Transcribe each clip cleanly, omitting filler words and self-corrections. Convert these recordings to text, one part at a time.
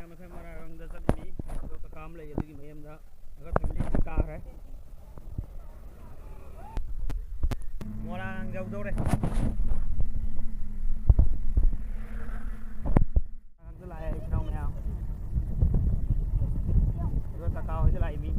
ꯃꯈꯣꯏ ꯃꯔꯥꯔꯣꯝꯗ ꯆꯠꯂꯤ ꯑꯗꯨꯒ ꯀꯀꯥ ꯑꯃ ꯂꯩ ꯑꯗꯨꯒꯤ ꯃꯌꯨꯝꯗ ꯑꯩꯈꯣꯏ ꯐꯦꯃꯤꯂꯤ ꯀꯥꯈ꯭ꯔꯦ ꯃꯣꯏꯔꯥꯡ ꯌꯧꯗꯧꯔꯦ ꯃꯣꯏꯔꯥꯡꯗ ꯂꯥꯛꯑꯦ ꯏꯆꯤꯟ ꯃꯌꯥꯝ ꯑꯗꯨꯒ ꯀꯀꯥ ꯍꯣꯏꯗ ꯂꯥꯛꯏ ꯃꯤ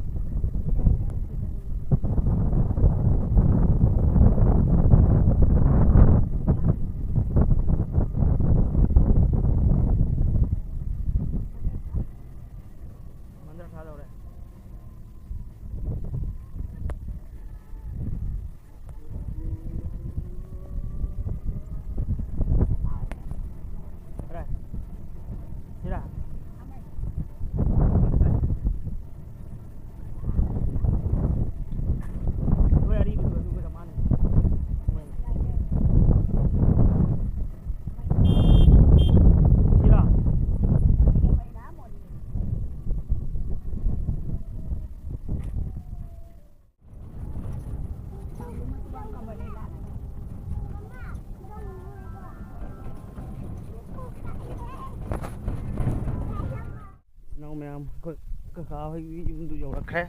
ꯃꯌꯥꯝ ꯑꯩꯈꯣꯏ ꯀꯀꯥ ꯍꯣꯏꯒꯤ ꯌꯨꯝꯗꯨ ꯌꯧꯔꯛꯈ꯭ꯔꯦ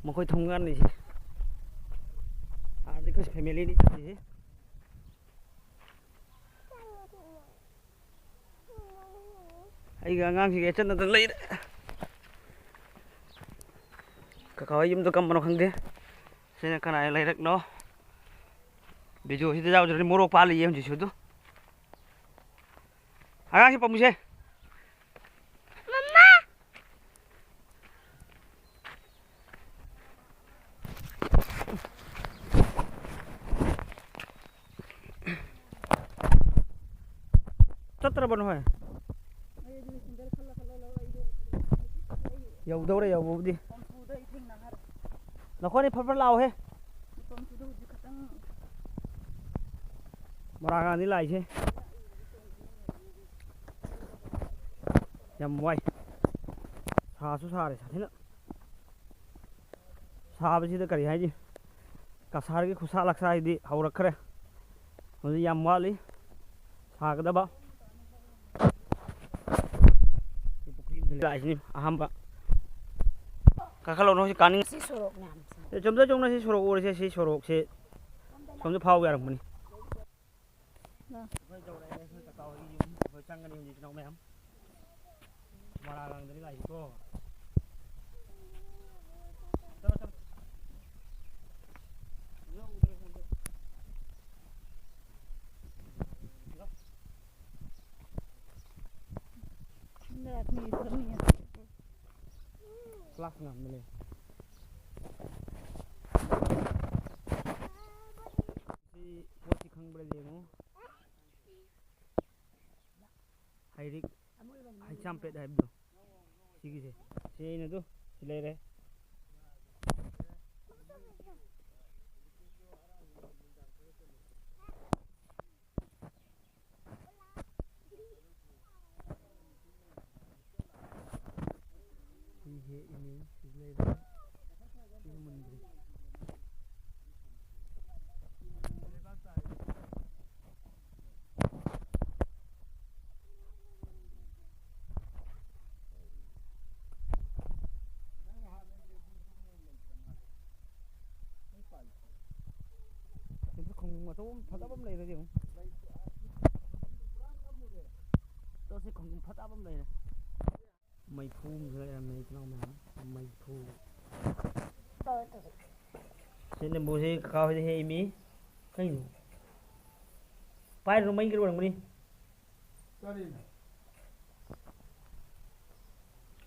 ꯃꯈꯣꯏ ꯊꯣꯡꯒꯥꯟꯅꯤꯁꯤ ꯑꯥꯗꯤ ꯑꯩꯈꯣꯏ ꯐꯦꯃꯤꯂꯤꯅꯤ ꯆꯠꯂꯤꯁꯤ ꯑꯩꯒ ꯑꯉꯥꯡꯁꯤꯒ ꯆꯠꯅꯗꯅ ꯂꯩꯔꯦ ꯀꯀꯥ ꯍꯣꯏ ꯌꯨꯝꯗꯣ ꯀꯝꯕꯅꯣ ꯈꯪꯗꯦ ꯁꯤꯅ ꯀꯅꯥꯏ ꯂꯩꯔꯛꯅꯣ ꯚꯤꯗꯤꯑꯣꯁꯤꯗ ꯌꯥꯎꯗ꯭ꯔꯗꯤ ꯃꯣꯔꯣꯛ ꯄꯥꯜꯂꯤꯌꯦ ꯍꯧꯖꯤꯛꯁꯨ ꯑꯗꯨ ꯑꯉꯥꯡꯁꯤ ꯄꯥꯝꯃꯨꯁꯦ ꯆꯠꯇ꯭ꯔꯕ ꯅꯣꯏ ꯌꯧꯗꯧꯔꯦ ꯌꯧꯕꯕꯨꯗꯤ ꯅꯈꯣꯏꯅꯤ ꯐꯠ ꯂꯥꯛꯑꯣꯍꯦ ꯃꯣꯏꯔꯥꯡꯒꯥꯡꯗꯤ ꯂꯥꯛꯏꯁꯦ ꯌꯥꯝ ꯋꯥꯏ ꯁꯥꯁꯨ ꯁꯥꯔꯦ ꯁꯥꯊꯤꯅ ꯁꯥꯕꯁꯤꯗ ꯀꯔꯤ ꯍꯥꯏꯅꯤ ꯀꯁꯥꯔꯒꯤ ꯈꯨꯠꯁꯥ ꯂꯛꯁꯥꯁꯤꯗꯤ ꯍꯧꯔꯛꯈ꯭ꯔꯦ ꯍꯧꯖꯤꯛ ꯌꯥꯝ ꯋꯥꯠꯂꯤ ꯁꯥꯒꯗꯕ ꯂꯥꯛꯏꯁꯤꯅꯤ ꯑꯍꯥꯟꯕ ꯀꯥꯈꯠꯂꯛꯑꯣ ꯍꯧꯖꯤꯛ ꯀꯥꯅꯤꯡ ꯆꯨꯝꯗ ꯆꯨꯝꯅ ꯁꯤ ꯁꯣꯔꯣꯛ ꯑꯣꯏꯔꯤꯁꯦ ꯁꯤ ꯁꯣꯔꯣꯛꯁꯦ ꯁꯣꯝꯗ ꯐꯥꯎꯕ ꯌꯥꯔꯝꯕꯅꯤ ꯑꯩꯈꯣꯏ ꯌꯧꯔꯛꯑꯦ ꯑꯩꯈꯣꯏ ꯀꯀꯥ ꯍꯣꯏꯒꯤ ꯌꯨꯝ ꯑꯩꯈꯣꯏ ꯆꯪꯒꯅꯤ ꯍꯧꯖꯤꯛ ꯏꯆꯤꯟ ꯏꯅꯥꯎ ꯃꯌꯥꯝ ꯃꯣꯏꯔꯥꯡꯒꯥꯡꯗꯅꯤ ꯂꯥꯛꯏꯀꯣ Flak nggak milih. Si posisi kang berlemu. Hairik, hai sampai dah hebdo. Sigi se. Si ini tuh, silere. Ini silere. Ini mendri. Itu không mà tôi phát áp này rồi gì không? Tôi sẽ không phát áp này. Mày phu rồi em này cho nó mày phu. Xin em bố sẽ cao hay hay mi? Cái gì? Phải rồi mấy cái đồ đi.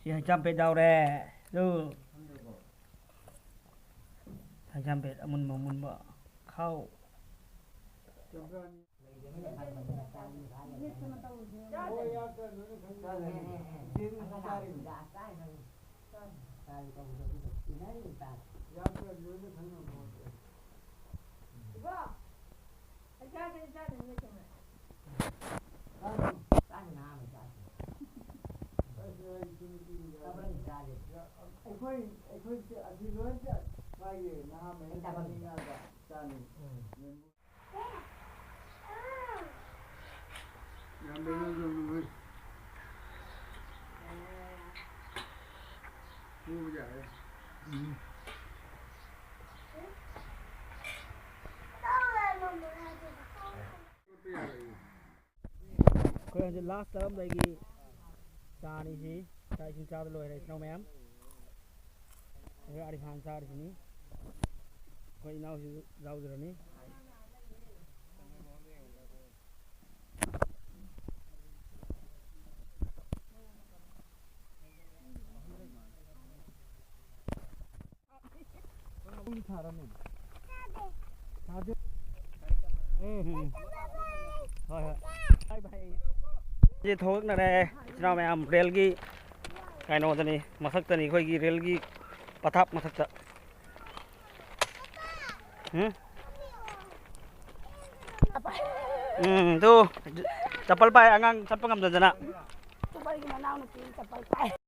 Chị 200 đâu đây? Đưa. 200 mun bợ khâu. Khơi hình last term đây ghi cha này gì cha xin cha lôi này nào mém rồi ada hàng cha di sini khơi nào jauh dari ni thôi ये थोक ना रे चुनाव में हम rail की काय no तनी मसक तनी कोई की रेल की पथाप मसक ता tu चप्पल पाए अंगांग चप्पल ngam जना Coba gimana nanti kapal